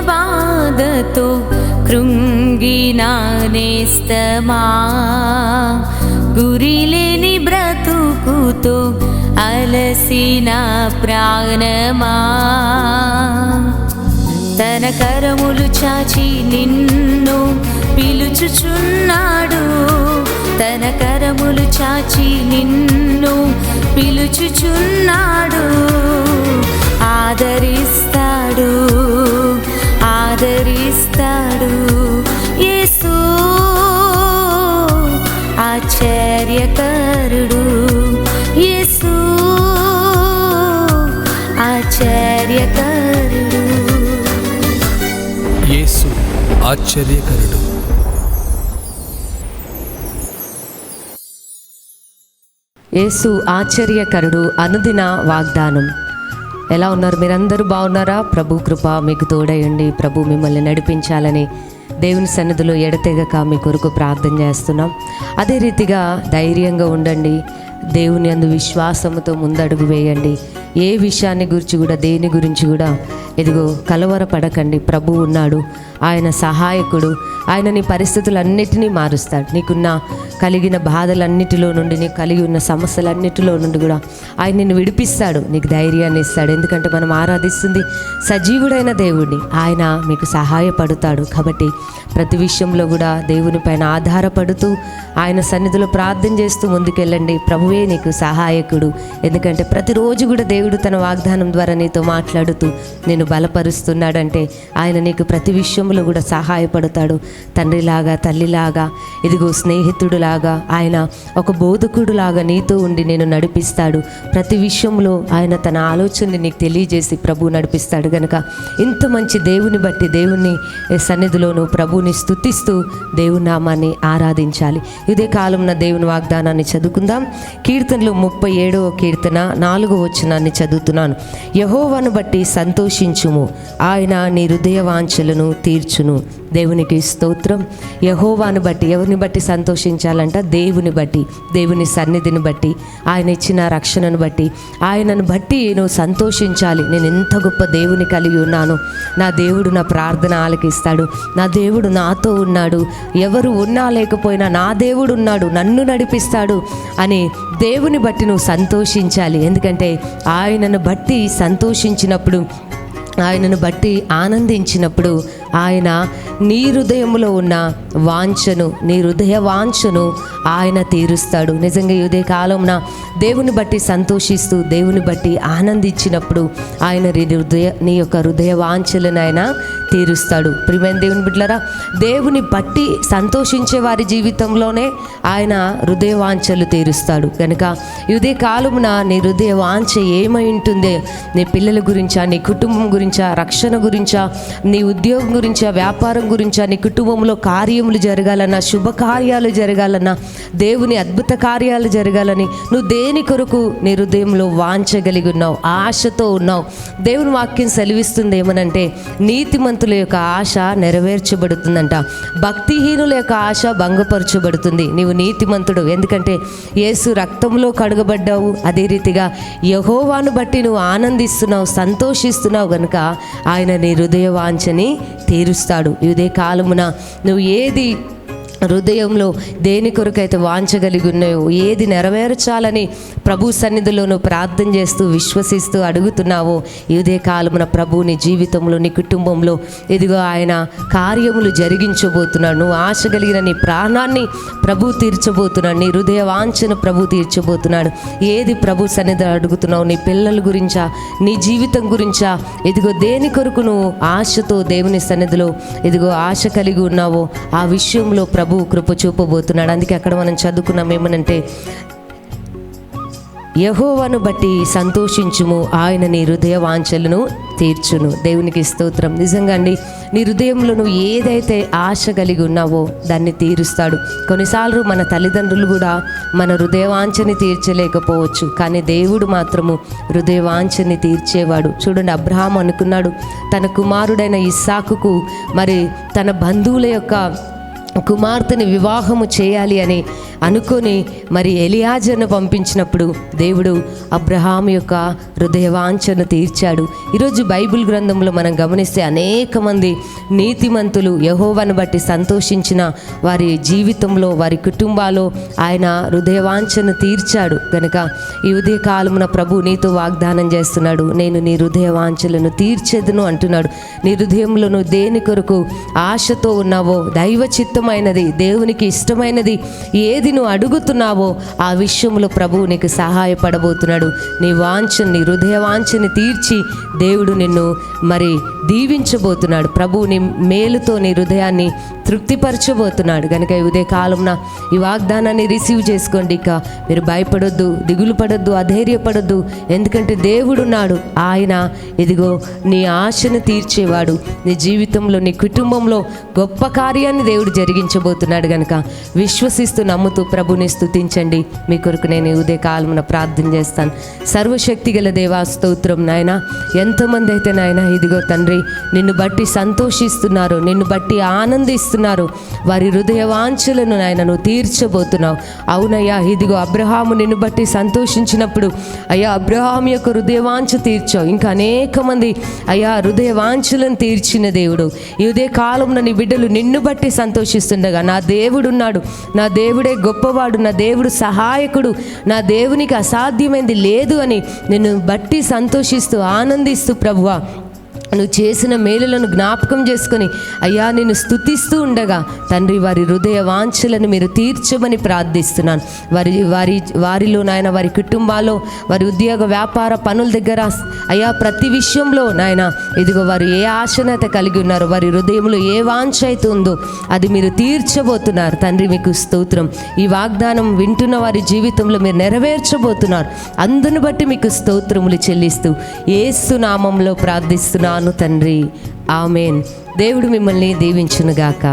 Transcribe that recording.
బాధతో కృంగిన నేస్తమా, గురిలేని బ్రతుకుతో అలసిన ప్రాణమా, తన కరములు చాచి నిన్ను పిలుచుచున్నాడు, తన కరములు చాచి నిన్ను పిలుచుచున్నాడు. ఆదరిస్తాడు, ఆదరిస్తాడు యేసు ఆశ్చర్యకరుడు, యేసు ఆశ్చర్యకరుడు, యేసు ఆశ్చర్యకరుడు. యేసు ఆశ్చర్యకరుడు అనుదిన వాగ్దానం. ఎలా ఉన్నారు? మీరందరూ బాగున్నారా? ప్రభు కృప మీకు తోడయండి. ప్రభు మిమ్మల్ని నడిపించాలని దేవుని సన్నిధిలో ఎడతెగక మీ కొరకు ప్రార్థన చేస్తున్నాం. అదే రీతిగా ధైర్యంగా ఉండండి. దేవుని యందు విశ్వాసముతో ముందడుగు వేయండి. ఏ విషయాన్ని గురించి కూడా, దేని గురించి కూడా ఇదిగో కలవరపడకండి. ప్రభు ఉన్నాడు, ఆయన సహాయకుడు. ఆయన నీ పరిస్థితులన్నిటినీ మారుస్తాడు. నీకున్న కలిగిన బాధలన్నిటిలో నుండి, నీకు కలిగి ఉన్న సమస్యలన్నిటిలో నుండి కూడా ఆయన నిన్ను విడిపిస్తాడు, నీకు ధైర్యాన్ని ఇస్తాడు. ఎందుకంటే మనం ఆరాధిస్తుంది సజీవుడైన దేవుడిని. ఆయన మీకు సహాయపడతాడు. కాబట్టి ప్రతి విషయంలో కూడా దేవుని పైన ఆధారపడుతూ ఆయన సన్నిధిలో ప్రార్థన చేస్తూ ముందుకెళ్ళండి. ప్రభువే నీకు సహాయకుడు. ఎందుకంటే ప్రతిరోజు కూడా దేవుడు తన వాగ్దానం ద్వారా నీతో మాట్లాడుతూ నేను బలపరుస్తున్నాడంటే ఆయన నీకు ప్రతి విషయంలో కూడా సహాయపడతాడు. తండ్రిలాగా, తల్లిలాగా, ఇదిగో స్నేహితుడులాగా, ఆయన ఒక బోధకుడులాగా నీతో ఉండి నేను నడిపిస్తాడు. ప్రతి విషయంలో ఆయన తన ఆలోచనని నీకు తెలియజేసి ప్రభు నడిపిస్తాడు. కనుక ఇంత మంచి దేవుని బట్టి దేవుని సన్నిధిలోను ప్రభుని స్తుతిస్తూ దేవుని నామాన్ని ఆరాధించాలి. ఇదే కాలంలో దేవుని వాగ్దానాన్ని చదువుకుందాం. కీర్తనలు 37వ కీర్తన 4వ వచనాన్ని చదువుతున్నాను. యెహోవాను బట్టి సంతోషించుము, ఆయన నీ హృదయ వాంఛలను తీర్చును. దేవునికి స్తోత్రం. యెహోవాను బట్టి, ఎవరిని బట్టి సంతోషించాలంట? దేవుని బట్టి, దేవుని సన్నిధిని బట్టి, ఆయన ఇచ్చిన రక్షణను బట్టి, ఆయనను బట్టి నువ్వు సంతోషించాలి. నేను ఎంత గొప్ప దేవుని కలిగి ఉన్నాను, నా దేవుడు నా ప్రార్థన ఆలకిస్తాడు, నా దేవుడు నాతో ఉన్నాడు, ఎవరు ఉన్నా లేకపోయినా నా దేవుడు ఉన్నాడు, నన్ను నడిపిస్తాడు అని దేవుని బట్టి నువ్వు సంతోషించాలి. ఎందుకంటే ఆయనను బట్టి సంతోషించినప్పుడు, ఆయనను బట్టి ఆనందించినప్పుడు ఆయన నీ హృదయంలో ఉన్న వాంఛను, నీ హృదయ వాంఛను ఆయన తీరుస్తాడు. నిజంగా ఇదే కాలంన దేవుని బట్టి సంతోషిస్తూ దేవుని బట్టి ఆనందించినప్పుడు ఆయన నీ యొక్క హృదయ వాంఛలను ఆయన తీరుస్తాడు. ప్రియమైన దేవుని బిడ్డలారా, దేవుని బట్టి సంతోషించే వారి జీవితంలోనే ఆయన హృదయ వాంఛలు తీరుస్తాడు. కనుక ఇదే కాలమున నీ హృదయ వాంఛ ఏమై ఉంటుంది? నీ పిల్లల గురించా, నీ కుటుంబం గురించా, రక్షణ గురించా, నీ ఉద్యోగం గురించా, వ్యాపారం గురించా, నీ కుటుంబంలో కార్యములు జరగాలన్నా, శుభకార్యాలు జరగాలన్నా, దేవుని అద్భుత కార్యాలు జరగాలని నువ్వు దేని కొరకు నీ హృదయంలో వాంఛగలిగి ఉన్నావు, ఆశతో ఉన్నావు? దేవుని వాక్యం సెలవిస్తుంది ఏమనంటే, నీతిమంతుల యొక్క ఆశ నెరవేర్చబడుతుందంట, భక్తిహీనుల యొక్క ఆశ భంగపరచబడుతుంది. నీవు నీతిమంతుడు, ఎందుకంటే యేసు రక్తంలో కడగబడ్డావు. అదే రీతిగా యెహోవాను బట్టి నువ్వు ఆనందిస్తున్నావు, సంతోషిస్తున్నావు. కనుక ఆయన నీ హృదయ వాంఛని తీరుస్తాడు. ఇదే కాలమున నువ్వు ఏది హృదయంలో దేని కొరకైతే వాంఛగలిగి ఉన్నాయో, ఏది నెరవేర్చాలని ప్రభు సన్నిధిలోనూ ప్రార్థన చేస్తూ విశ్వసిస్తూ అడుగుతున్నావో, ఇదే కాలమున ప్రభు నీ జీవితంలో, నీ కుటుంబంలో ఇదిగో ఆయన కార్యములు జరిగించబోతున్నాడు. నువ్వు ఆశ కలిగిన నీ ప్రాణాన్ని ప్రభు తీర్చబోతున్నాడు, నీ హృదయ వాంఛను ప్రభు తీర్చబోతున్నాడు. ఏది ప్రభు సన్నిధిలో అడుగుతున్నావు? నీ పిల్లల గురించా, నీ జీవితం గురించా, ఇదిగో దేని కొరకు నువ్వు ఆశతో దేవుని సన్నిధిలో ఇదిగో ఆశ కలిగి ఉన్నావో ఆ విషయంలో ప్రభు కృప చూపబోతున్నాడు. అందుకే అక్కడ మనం చదువుకున్నాం ఏమనంటే, యెహోవాను బట్టి సంతోషించుము, ఆయన నీ హృదయ వాంఛలను తీర్చును. దేవునికి స్తోత్రం. నిజంగా అండి, నీ హృదయంలో నువ్వు ఏదైతే ఆశ కలిగి ఉన్నావో దాన్ని తీరుస్తాడు. కొన్నిసార్లు మన తల్లిదండ్రులు కూడా మన హృదయ వాంఛని తీర్చలేకపోవచ్చు, కానీ దేవుడు మాత్రము హృదయ వాంఛని తీర్చేవాడు. చూడండి, అబ్రహాము అనుకున్నాడు తన కుమారుడైన ఇస్సాకుకు మరి తన బంధువుల యొక్క కుమార్తెని వివాహము చేయాలి అని అనుకొని మరి ఎలియాజర్ను పంపించినప్పుడు దేవుడు అబ్రహాము యొక్క హృదయవాంఛను తీర్చాడు. ఈరోజు బైబిల్ గ్రంథంలో మనం గమనిస్తే అనేక మంది నీతిమంతులు యెహోవాను బట్టి సంతోషించిన వారి జీవితంలో, వారి కుటుంబాల్లో ఆయన హృదయవాంఛను తీర్చాడు. కనుక ఈ ఉదయకాలమున ప్రభు నీతో వాగ్దానం చేస్తున్నాడు, నేను నీ హృదయవాంఛలను తీర్చేదును అంటున్నాడు. నీ హృదయంలో నువ్వు దేని కొరకు ఆశతో ఉన్నావో, దైవ చిత్తమైనది, దేవునికి ఇష్టమైనది ఏది నువ్వు అడుగుతున్నావో ఆ విషయంలో ప్రభువు నీకు సహాయపడబోతున్నాడు. నీ వాంఛని, నీ హృదయ వాంఛని తీర్చి దేవుడు నిన్ను మరి దీవించబోతున్నాడు. ప్రభువు నీ మేలుతో నీ హృదయాన్ని తృప్తిపరచబోతున్నాడు. కనుక ఈ ఉదయ కాలంన ఈ వాగ్దానాన్ని రిసీవ్ చేసుకోండి. ఇక మీరు భయపడొద్దు, దిగులు పడొద్దు, అధైర్యపడొద్దు. ఎందుకంటే దేవుడున్నాడు. ఆయన ఇదిగో నీ ఆశను తీర్చేవాడు. నీ జీవితంలో, నీ కుటుంబంలో గొప్ప కార్యాన్ని దేవుడు జరిగించబోతున్నాడు. కనుక విశ్వసిస్తూ నమ్ముతూ ప్రభుని స్తుతించండి. మీ కొరకు నేను ఈ ఉదయ కాలమున ప్రార్థన చేస్తాను. సర్వశక్తి గల దేవా స్తోత్రం నాయన. ఎంతమంది అయితే నాయన ఇదిగో తండ్రి నిన్ను బట్టి సంతోషిస్తున్నారు, నిన్ను బట్టి ఆనందిస్తున్నారు, వారి హృదయ వాంఛలను నాయన నువ్వు తీర్చబోతున్నావు. అవునయ్యా, ఇదిగో అబ్రహాము నిన్ను బట్టి సంతోషించినప్పుడు అయ్యా అబ్రహాము యొక్క హృదయ వాంఛ తీర్చావు. ఇంకా అనేక మంది అయ్యా హృదయ వాంఛలను తీర్చిన దేవుడు. ఈ ఉదయ కాలంలో నీ బిడ్డలు నిన్ను బట్టి సంతోషిస్తుండగా నా దేవుడున్నాడు, నా దేవుడే గొప్పవాడు, నా దేవుడు సహాయకుడు, నా దేవునికి అసాధ్యమైంది లేదు అని నిన్ను బట్టి సంతోషిస్తూ ఆనందిస్తూ ప్రభువా నువ్వు చేసిన మేలులను జ్ఞాపకం చేసుకొని అయ్యా నిన్ను స్తుతిస్తూ ఉండగా తండ్రి వారి హృదయ వాంఛలను మీరు తీర్చమని ప్రార్థిస్తున్నాను. వారిలో నాయన, వారి కుటుంబాల్లో, వారి ఉద్యోగ వ్యాపార పనుల దగ్గర అయ్యా ప్రతి విషయంలో నాయన ఇదిగో వారు ఏ ఆశనైతే కలిగి ఉన్నారో, వారి హృదయంలో ఏ వాంఛ అయితే ఉందో అది మీరు తీర్చబోతున్నారు. తండ్రి మీకు స్తోత్రం. ఈ వాగ్దానం వింటున్న వారి జీవితంలో మీరు నెరవేర్చబోతున్నారు. అందును బట్టి మీకు స్తోత్రములు చెల్లిస్తూ యేసు నామంలో ప్రార్థిస్తున్నాను తండ్రి. ఆమేన్. దేవుడు మిమ్మల్ని దీవించునుగాక.